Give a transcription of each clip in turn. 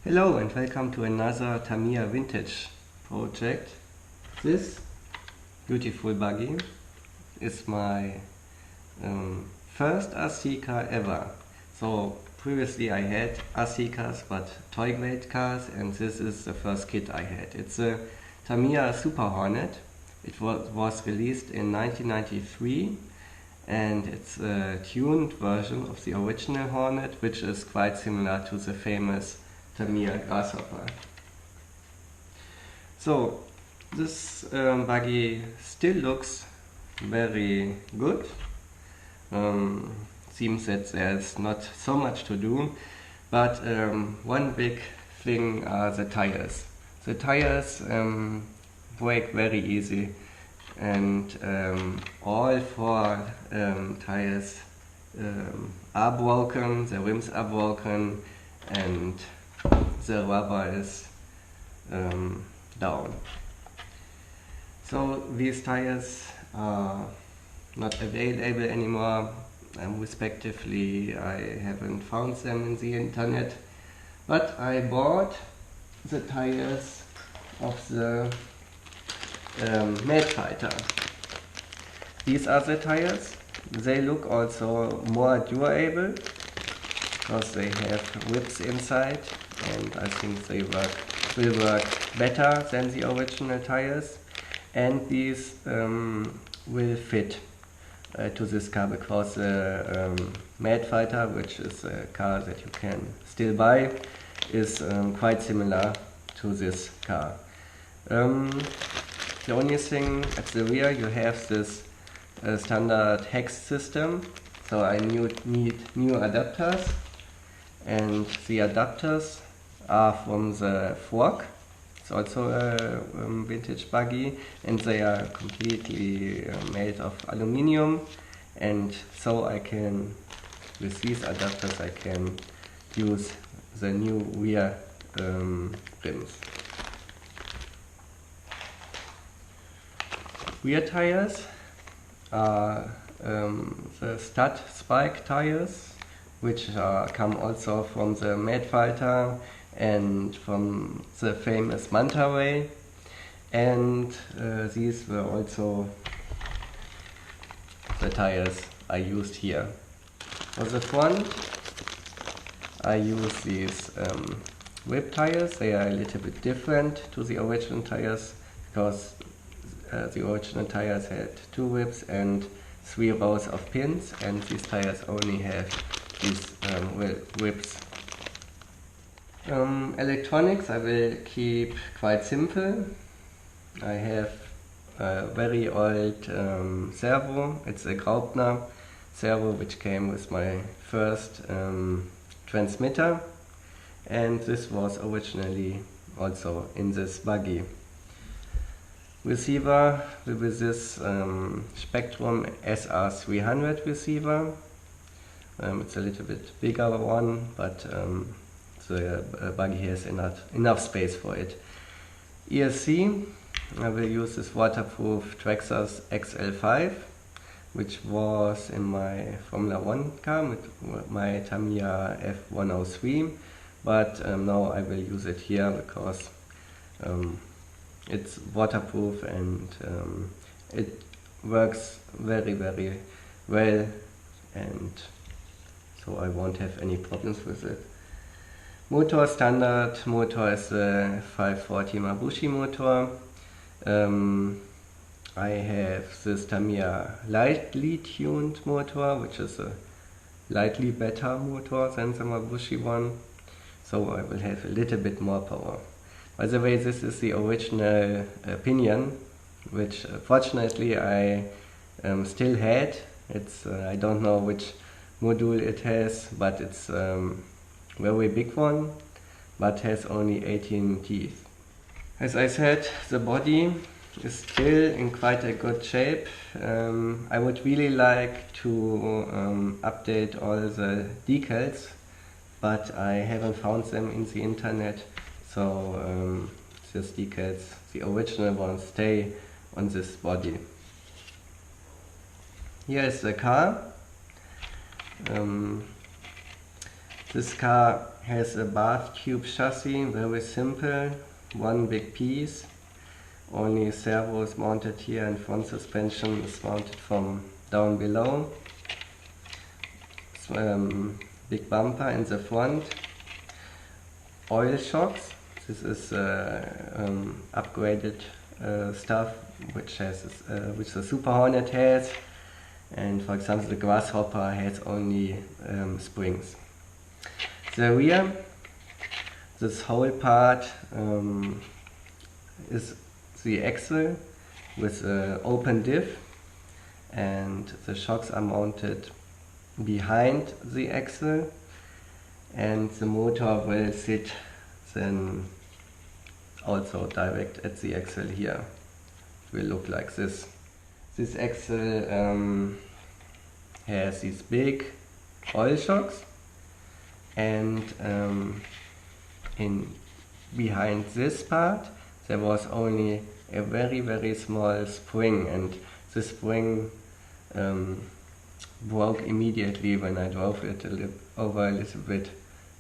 Hello and welcome to another Tamiya vintage project. This beautiful buggy is my first RC car ever. So previously I had RC cars but toy grade cars, and this is the first kit I had. It's a Tamiya Super Hornet. It was released in 1993 and it's a tuned version of the original Hornet, which is quite similar to the famous Tamiya Grasshopper. So this buggy still looks very good. Seems that there's not so much to do, but one big thing are the tires. The tires break very easy, and all four tires are broken, the rims are broken, and the rubber is down. So these tires are not available anymore. Respectively, I haven't found them in the internet, but I bought the tires of the Mad Fighter. These are the tires. They look also more durable because they have whips inside, and I think they will work better than the original tires. And these will fit to this car, because the Mad Fighter, which is a car that you can still buy, is quite similar to this car. The only thing at the rear, you have this standard hex system, so I need new adapters, and the adapters are from the fork. It's also a vintage buggy, and they are completely made of aluminium, and so I can, with these adapters, I can use the new rear rims. Rear tires are the stud spike tires, which come also from the Mad Fighter and from the famous Manta Ray, and these were also the tires I used here. For the front I use these whip tires. They are a little bit different to the original tires, because the original tires had 2 whips and 3 rows of pins, and these tires only have these whips. Electronics I will keep quite simple. I have a very old servo. It's a Graupner servo which came with my first transmitter, and this was originally also in this buggy. Receiver with this Spectrum SR300 receiver. It's a little bit bigger one, but the buggy has enough space for it. ESC, I will use this waterproof Traxxas XL5, which was in my Formula 1 car with my Tamiya F103, but now I will use it here because it's waterproof and it works very well, and so I won't have any problems with it. Motor, standard motor is the 540 Mabushi motor. I have this Tamiya lightly tuned motor, which is a slightly better motor than the Mabushi one, so I will have a little bit more power. By the way, this is the original pinion, which fortunately I still had. It's I don't know which module it has, but it's very big one, but has only 18 teeth. As I said, the body is still in quite a good shape. I would really like to update all the decals, but I haven't found them in the internet, so these decals, the original ones, stay on this body. Here is the car. This car has a bath tube chassis, very simple, one big piece. Only servo is mounted here and front suspension is mounted from down below. Big bumper in the front. Oil shocks. This is upgraded stuff which the Super Hornet has, and for example the Grasshopper has only springs. The rear, this whole part is the axle with an open diff, and the shocks are mounted behind the axle, and the motor will sit then also direct at the axle here. It will look like this. This axle has these big oil shocks, and behind this part there was only a very small spring, and the spring broke immediately when I drove it over a little bit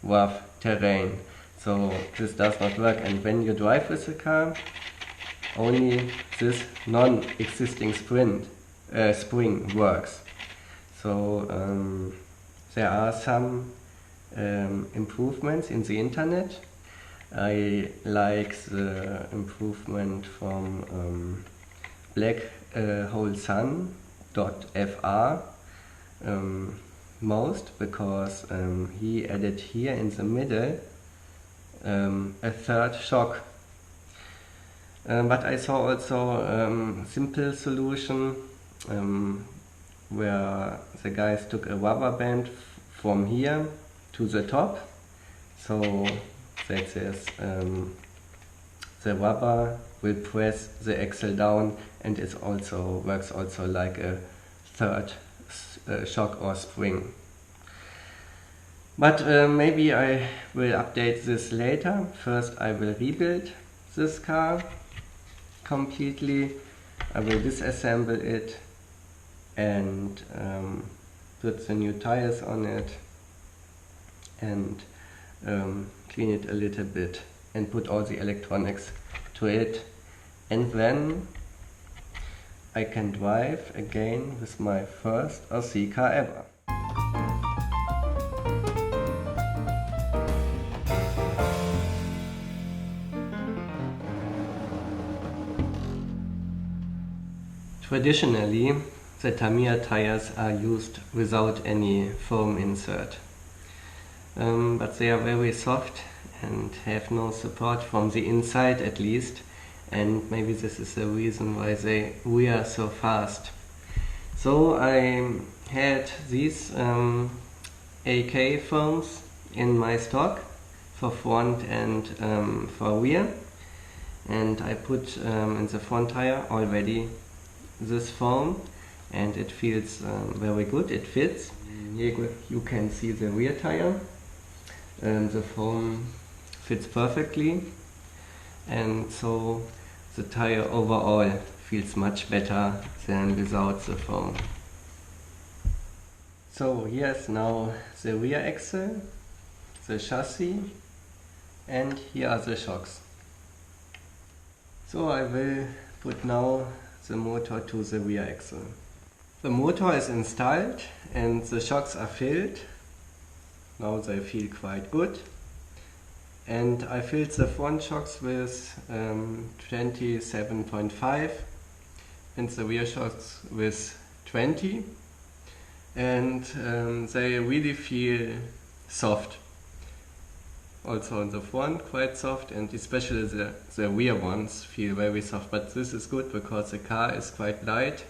rough terrain. So this does not work, and when you drive with the car, only this non-existing spring works. So there are some improvements in the internet. I like the improvement from blackholesun.fr most, because he added here in the middle a third shock. But I saw also simple solution where the guys took a rubber band from here to the top, so that the rubber will press the axle down, and it also works also like a third shock or spring. But maybe I will update this later. First I will rebuild this car completely. I will disassemble it and put the new tires on it and clean it a little bit and put all the electronics to it, and then I can drive again with my first RC car ever. Traditionally, the Tamiya tires are used without any foam insert, but they are very soft and have no support from the inside at least, and maybe this is the reason why they wear so fast. So I had these AK foams in my stock for front and for rear, and I put in the front tire already this foam, and it feels very good, it fits. Here you can see the rear tire. The foam fits perfectly, and so the tire overall feels much better than without the foam. So here's now the rear axle, the chassis, and here are the shocks. So I will put now the motor to the rear axle. The motor is installed and the shocks are filled. Now they feel quite good. And I filled the front shocks with 27.5 and the rear shocks with 20. And they really feel soft. Also on the front quite soft, and especially the rear ones feel very soft, but this is good because the car is quite light,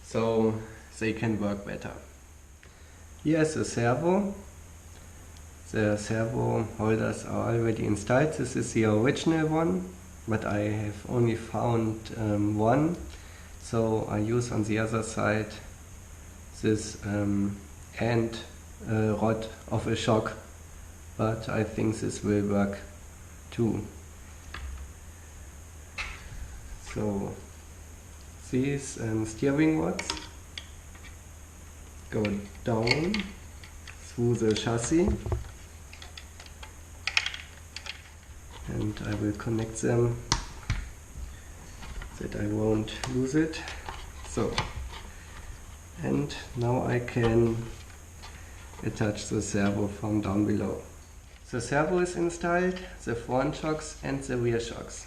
so they can work better. Here's the servo. The servo holders are already installed. This is the original one, but I have only found one, so I use on the other side this end rod of a shock. But I think this will work too. So these steering rods go down through the chassis and I will connect them that I won't lose it. So, and now I can attach the servo from down below. The servo is installed, the front shocks and the rear shocks.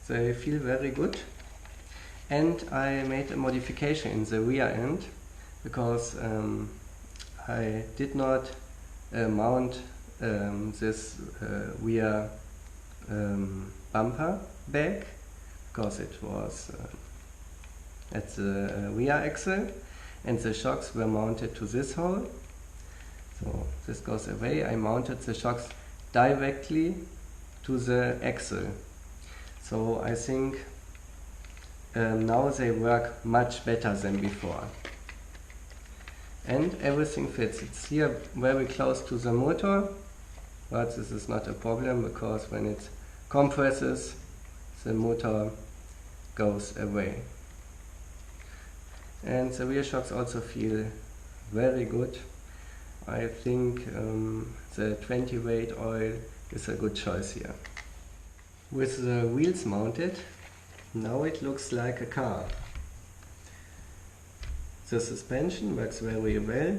They feel very good, and I made a modification in the rear end because I did not mount this rear bumper back because it was at the rear axle and the shocks were mounted to this hole. So this goes away. I mounted the shocks directly to the axle. So I think now they work much better than before. And everything fits. It's here very close to the motor, but this is not a problem because when it compresses, the motor goes away. And the rear shocks also feel very good. I think the 20 weight oil is a good choice here. With the wheels mounted, now it looks like a car. The suspension works very well.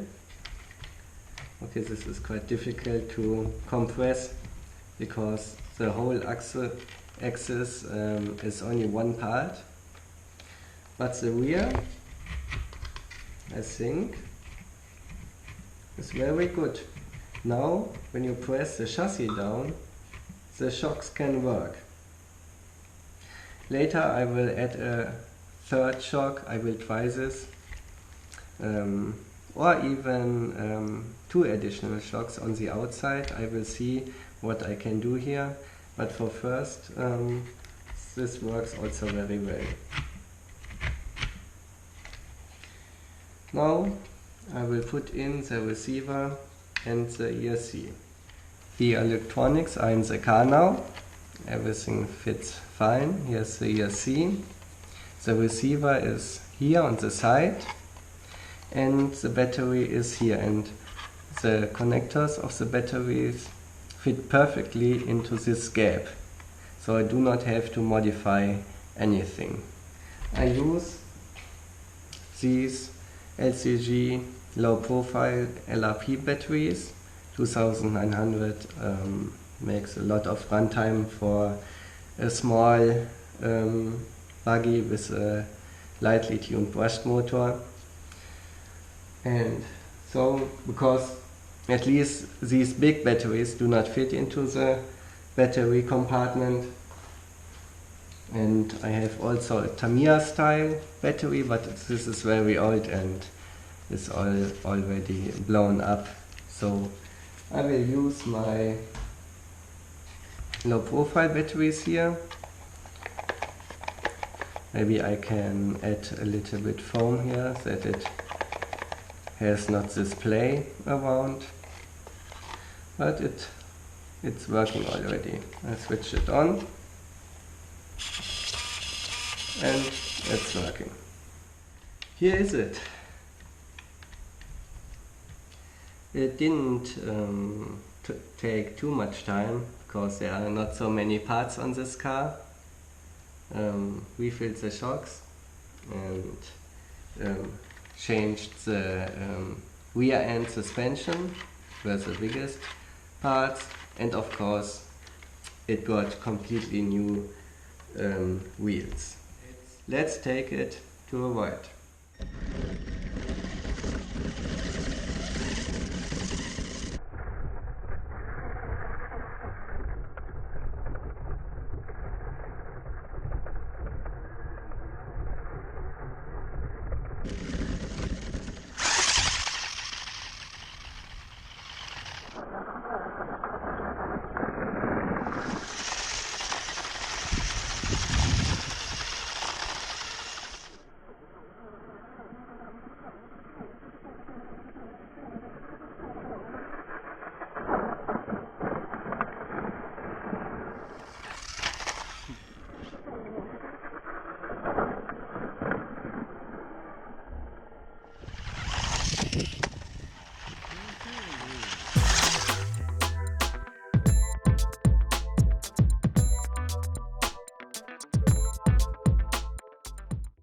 Okay, this is quite difficult to compress because the whole axis is only one part. But the rear, I think, is very good. Now, when you press the chassis down, the shocks can work. Later I will add a third shock. I will try this. Or even 2 additional shocks on the outside. I will see what I can do here. But for first, this works also very well. Now I will put in the receiver and the ESC. The electronics are in the car now. Everything fits fine. Here's the ESC. The receiver is here on the side and the battery is here, and the connectors of the batteries fit perfectly into this gap. So I do not have to modify anything. I use these LCG low profile LRP batteries. 2900 makes a lot of runtime for a small buggy with a lightly tuned brushed motor. And so, because at least these big batteries do not fit into the battery compartment, and I have also a Tamiya style battery, but this is very old and is already blown up. So I will use my low profile batteries here. Maybe I can add a little bit foam here that it has not this play around, but it's working already. I switch it on and it's working. Here is it. It didn't take too much time because there are not so many parts on this car. Refilled the shocks and changed the rear end suspension, were the biggest parts, and of course it got completely new wheels. Let's take it to a ride.